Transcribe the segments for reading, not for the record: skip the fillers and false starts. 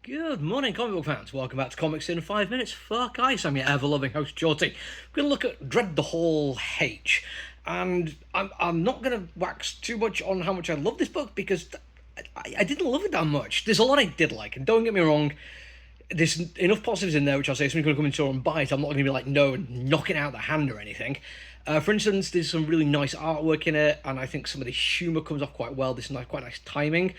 Good morning, comic book fans. Welcome back to Comics in 5 Minutes. Fuck ice, I'm your ever-loving host, Jorty. We're going to look at Dread the Hall H. And I'm not going to wax too much on how much I love this book, because I didn't love it that much. There's a lot I did like, and don't get me wrong, there's enough positives in there which I'll say if someone's going to come into and buy it, I'm not going to be like, no, knocking out the hand or anything. For instance, there's some really nice artwork in it, and I think some of the humour comes off quite well. There's quite nice timing.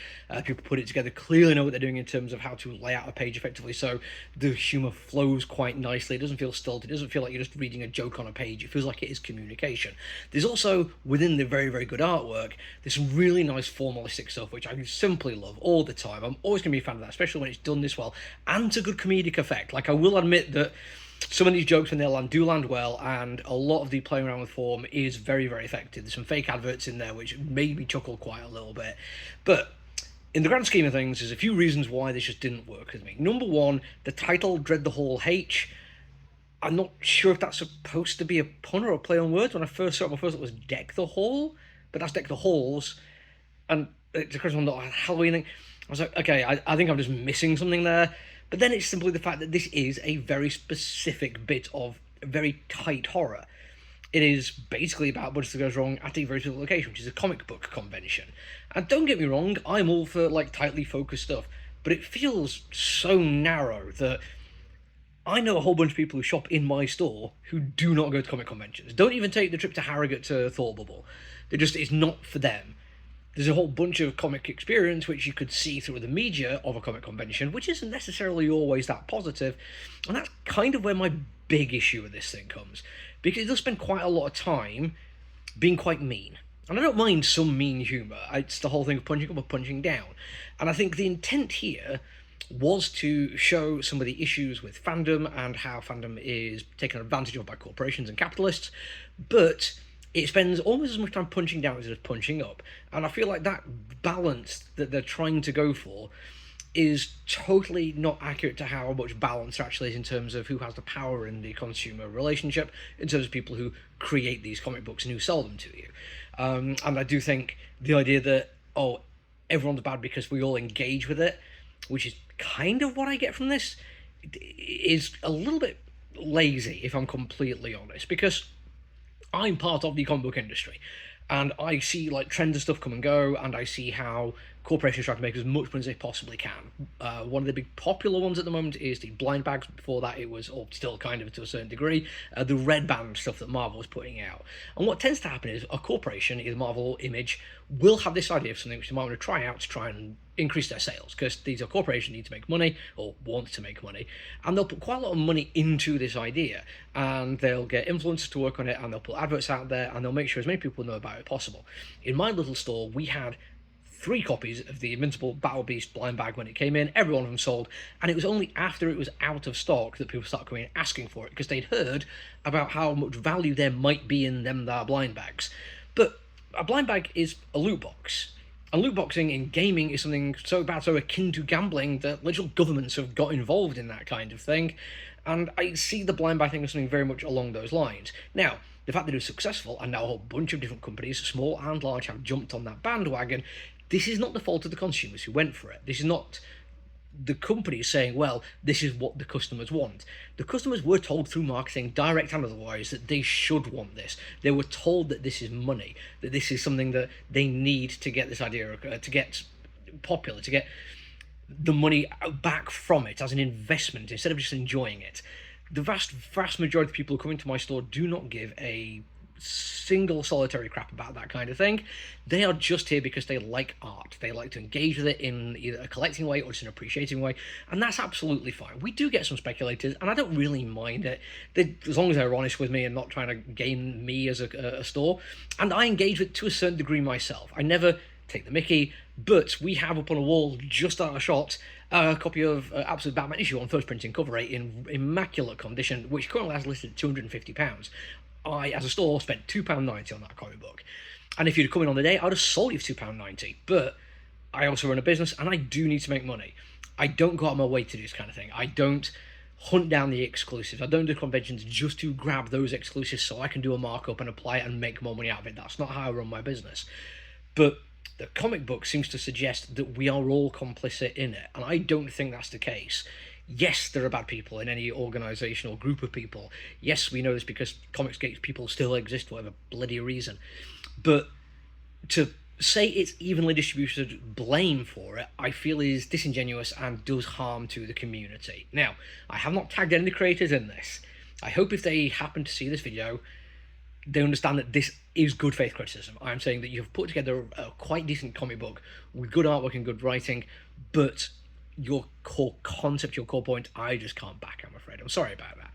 People put it together, clearly know what they're doing in terms of how to lay out a page effectively, so the humour flows quite nicely. It doesn't feel stilted. It doesn't feel like you're just reading a joke on a page. It feels like it is communication. There's also, within the very, very good artwork, there's some really nice formalistic stuff, which I simply love all the time. I'm always going to be a fan of that, especially when it's done this well, and to good comedic effect. Like, I will admit that some of these jokes when they land do land well, and a lot of the playing around with form is very, very effective. There's some fake adverts in there which made me chuckle quite a little bit. But in the grand scheme of things, there's a few reasons why this just didn't work with me. Number one, the title, Dread the Hall H. I'm not sure if that's supposed to be a pun or a play on words. When I first saw it, my first thought was Deck the Hall, but that's Deck the Halls. And it's a Christmas on Halloween thing. I was like, okay, I think I'm just missing something there. But then it's simply the fact that this is a very specific bit of very tight horror. It is basically about what goes wrong at a very specific location, which is a comic book convention. And don't get me wrong, I'm all for like tightly focused stuff, but it feels so narrow that I know a whole bunch of people who shop in my store who do not go to comic conventions. Don't even take the trip to Harrogate to Thought Bubble. It's not for them. There's a whole bunch of comic experience which you could see through the media of a comic convention, which isn't necessarily always that positive, and that's kind of where my big issue with this thing comes, because it does spend quite a lot of time being quite mean. And I don't mind some mean humour, it's the whole thing of punching up or punching down, and I think the intent here was to show some of the issues with fandom and how fandom is taken advantage of by corporations and capitalists, but it spends almost as much time punching down as it does punching up. And I feel like that balance that they're trying to go for is totally not accurate to how much balance there actually is in terms of who has the power in the consumer relationship, in terms of people who create these comic books and who sell them to you. And I do think the idea that, oh, everyone's bad because we all engage with it, which is kind of what I get from this, is a little bit lazy, if I'm completely honest, because I'm part of the comic book industry, and I see like trends and stuff come and go, and I see how corporations try to make as much money as they possibly can. One of the big popular ones at the moment is the blind bags. Before that, it was, or still kind of to a certain degree, the red band stuff that Marvel was putting out. And what tends to happen is a corporation, either Marvel, Image, will have this idea of something which they might want to try out to try and increase their sales, because these are corporations need to make money, or want to make money, and they'll put quite a lot of money into this idea, and they'll get influencers to work on it, and they'll put adverts out there, and they'll make sure as many people know about it possible. In my little store, we had 3 copies of the Invincible Battle Beast blind bag when it came in. Every one of them sold, and it was only after it was out of stock that people started coming in asking for it, because they'd heard about how much value there might be in them there blind bags. But a blind bag is a loot box, and loot boxing in gaming is something so bad, so akin to gambling, that literal governments have got involved in that kind of thing, and I see the blind bag thing as something very much along those lines. Now, the fact that it was successful, and now a whole bunch of different companies, small and large, have jumped on that bandwagon, this is not the fault of the consumers who went for it. This is not the companies saying, well, this is what the customers want. The customers were told through marketing, direct and otherwise, that they should want this. They were told that this is money, that this is something that they need to get this idea, to get popular, to get the money back from it as an investment instead of just enjoying it. The vast majority of people who come into my store do not give a single solitary crap about that kind of thing. They are just here because they like art. They like to engage with it in either a collecting way or just an appreciating way, and that's absolutely fine. We do get some speculators, and I don't really mind it, as long as they're honest with me and not trying to game me as a store. And I engage with it to a certain degree myself. I never take the mickey, but we have up on a wall just out of shot a copy of Absolute Batman issue on first printing cover 8 in immaculate condition, which currently has listed at £250. I, as a store, spent £2.90 on that comic book. And if you'd come in on the day, I'd have sold you for £2.90. But I also run a business, and I do need to make money. I don't go out of my way to do this kind of thing. I don't hunt down the exclusives. I don't do conventions just to grab those exclusives so I can do a markup and apply it and make more money out of it. That's not how I run my business. But The comic book seems to suggest that we are all complicit in it, and I don't think that's the case. Yes, there are bad people in any organisation or group of people. Yes, we know this because Comicsgate people still exist for whatever bloody reason. But to say it's evenly distributed blame for it, I feel is disingenuous and does harm to the community. Now, I have not tagged any of the creators in this. I hope if they happen to see this video, they understand that this is good faith criticism. I'm saying that you've put together a quite decent comic book with good artwork and good writing, but your core concept, your core point, I just can't back, I'm afraid. I'm sorry about that.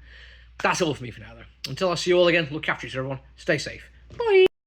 That's all for me for now, though. Until I see you all again, look after each other, everyone. Stay safe. Bye!